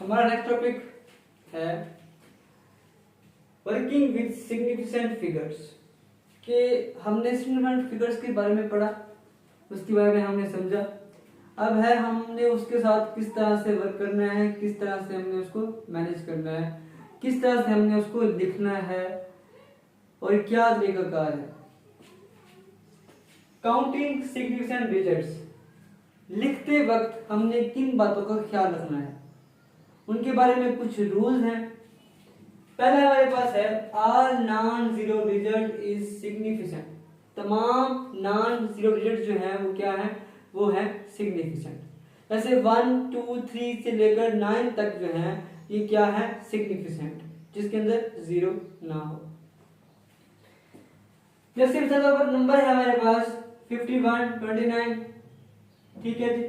हमारा next topic है working with significant figures. कि हमने सिग्निफिकेंट फिगर्स के बारे में पढ़ा, उसके बारे में हमने समझा। अब है हमने उसके साथ किस तरह से वर्क करना है, किस तरह से हमने उसको मैनेज करना है, किस तरह से हमने उसको लिखना है और क्या तरीकाकार है। काउंटिंग सिग्निफिकेंट डिजिट्स लिखते वक्त हमने किन बातों का ख्याल रखना है, उनके बारे में कुछ रूल्स हैं। पहला हमारे पास है all non zero digit is significant. तमाम नॉन जीरो डिजिट जो है वो क्या है, वो है सिग्निफिकेंट। जैसे 1 2 3 से लेकर 9 तक जो है ये क्या है, सिग्निफिकेंट, जिसके अंदर जीरो ना हो। जैसे मिसाल पर नंबर है हमारे पास 51 29, ठीक है जी,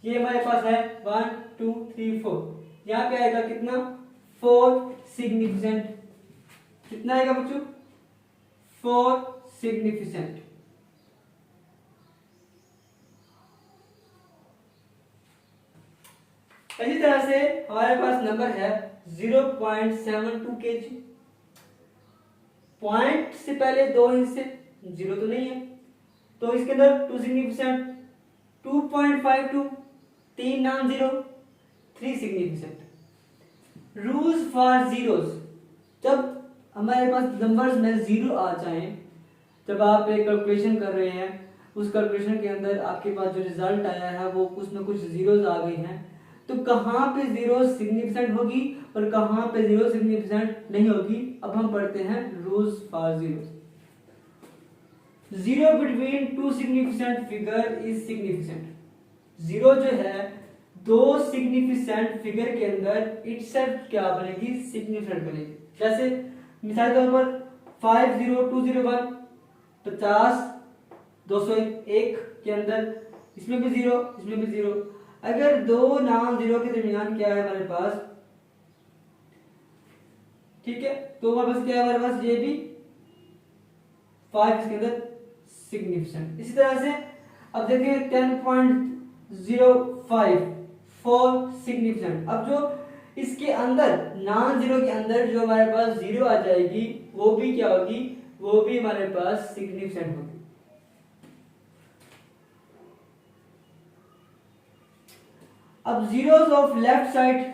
ये हमारे पास है 1 2 3 4। यहाँ पे आएगा कितना, 4 सिग्निफिकेंट। कितना आएगा बच्चों, 4 सिग्निफिकेंट। इसी तरह से हमारे पास नंबर है 0.72 kg। पॉइंट से पहले 2 हिस्से, जीरो तो नहीं है, तो इसके अंदर 2 significant. 2.52 3 non zero, 3 significant. Rules for zeros, जब हमारे पास नंबर्स में जीरो आ जाए, जब आप एक कैलकुलेशन कर रहे हैं, उस कैलकुलेशन के अंदर आपके पास जो रिजल्ट आया है वो कुछ ना कुछ जीरोस आ गई हैं, तो कहाँ पे जीरो सिग्निफिकेंट होगी और कहाँ पे जीरो सिग्निफिकेंट नहीं होगी। अब हम पढ़ते हैं rules for zero. Zero between two significant figure is significant. Zero जो है दो सिग्निफिकेंट फिगर के अंदर इटसेल्फ क्या बनेगी, सिग्निफिकेंट बनेगी। जैसे मिसाल के तौर पर 50201 50 201 के अंदर इसमें भी जीरो, इसमें भी जीरो। अगर दो नॉन जीरो के दरमियान क्या है हमारे पास, ठीक है, तो हमारे पास क्या है, हमारे पास ये भी 5 इसके अंदर सिग्निफिकेंट। इसी तरह से अब देखिए 10.05 4 सिग्निफिकेंट। अब जो इसके अंदर नॉन जीरो के अंदर जो हमारे पास जीरो आ जाएगी वो भी क्या होगी, वो भी हमारे पास सिग्निफिकेंट होगी। अब जीरोस ऑफ लेफ्ट साइड,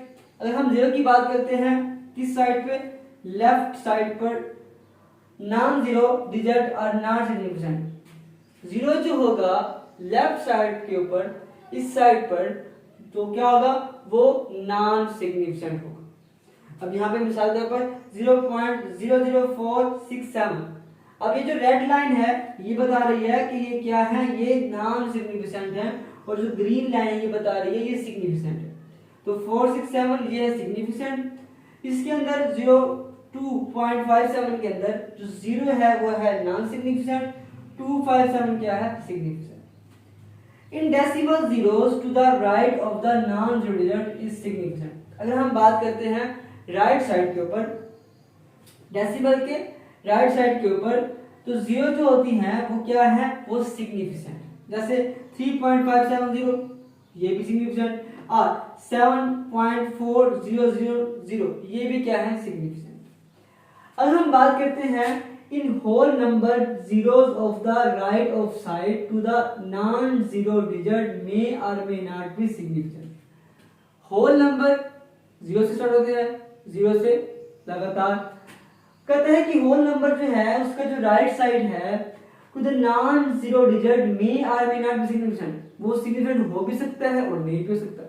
अगर हम जीरो की बात करते हैं किस साइड पे, लेफ्ट साइड पर, non zero digit are not significant. Zero जो होगा लेफ्ट साइड के ऊपर, इस साइड पर, तो क्या होगा, वो नॉन सिग्निफिकेंट होगा। अब यहाँ पे मिसाल के तौर पर 0.00467। अब ये जो रेड लाइन है ये बता रही है कि ये क्या है, ये नॉन सिग्निफिकेंट है, और जो ग्रीन लाइन है ये बता रही है ये सिग्निफिकेंट है। तो 467 ये है सिग्निफिकेंट। इसके अंदर 2.57 के अंदर जो जीरो है वो है नॉन सिग्निफिकेंट, 257 क्या है, significant. In decimal zeros to the right of the non zero digit is significant. अगर हम बात करते हैं राइट साइड के ऊपर, डेसिमल के राइट साइड के ऊपर, तो जीरो जो होती हैं वो क्या है, वो सिग्निफिकेंट। जैसे 3.570 ये भी सिग्निफिकेंट, और 7.4000 ये भी क्या है, सिग्निफिकेंट। अगर हम बात करते हैं in whole number zeros of the right of side to the non-zero digit may or may not be significant। Whole number zero से स्टार्ट होते हैं, जीरो से लगातार। कहते हैं कि होल नंबर जो है उसका जो राइट साइड है to the non zero digit may or may not be significant, वो सिग्निफिकेंट हो भी सकता है और नहीं भी हो सकता।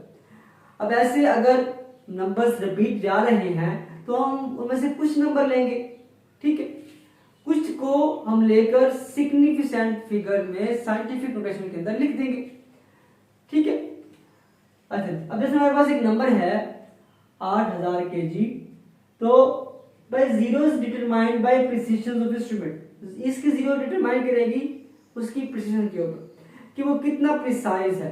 अब ऐसे अगर नंबर्स रिपीट जा रहे हैं तो हम उनमें से कुछ नंबर लेंगे, ठीक है, कुछ को हम लेकर सिग्निफिकेंट फिगर में साइंटिफिक नोटेशन के अंदर लिख देंगे, ठीक है। अच्छा, अब जैसे हमारे पास एक नंबर है 8000 kg, तो by zeros determined by precision of instrument, इसकी जीरो डिटरमाइन करेगी उसकी प्रिसिशन के ऊपर कि वो कितना प्रिसाइज है,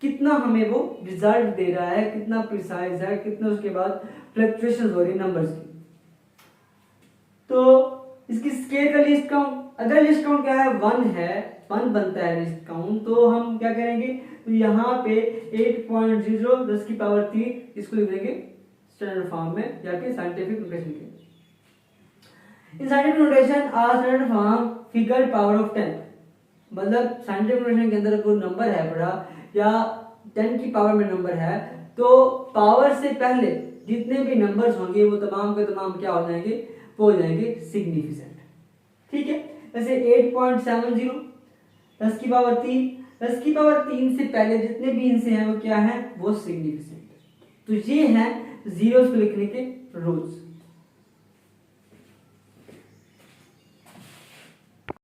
कितना हमें वो रिजल्ट दे रहा है, कितना प्रिसाइज है, कितना उसके बाद फ्लक्चुएशंस हो रही नंबर्स की। तो इसकी स्केल का लिस्ट काउंट, अगर लिस्ट काउंट क्या है 1 है 1 बनता है लीस्ट काउंट, तो हम क्या करेंगे, तो यहाँ पे 8.0 10 की पावर 3 इसको लिख देंगे स्टैंडर्ड फॉर्म में या फिर साइंटिफिक नोटेशन के। In scientific notation are standard form figure power of 10, मतलब साइंटिफिक नोटेशन के अंदर कोई नंबर है बड़ा या 10 की पावर में नंबर है, तो पावर से पहले जितने भी नंबर्स होंगे वो तमाम के तमाम क्या हो जाएंगे, वो हो जाएंगे सिग्निफिकेंट। ठीक है, जैसे 8.70 10 की पावर 3, 10 की पावर 3 से पहले जितने भी इनसे हैं वो क्या है, वो सिग्निफिकेंट। तो ये है जीरोस को लिखने के रूल्स।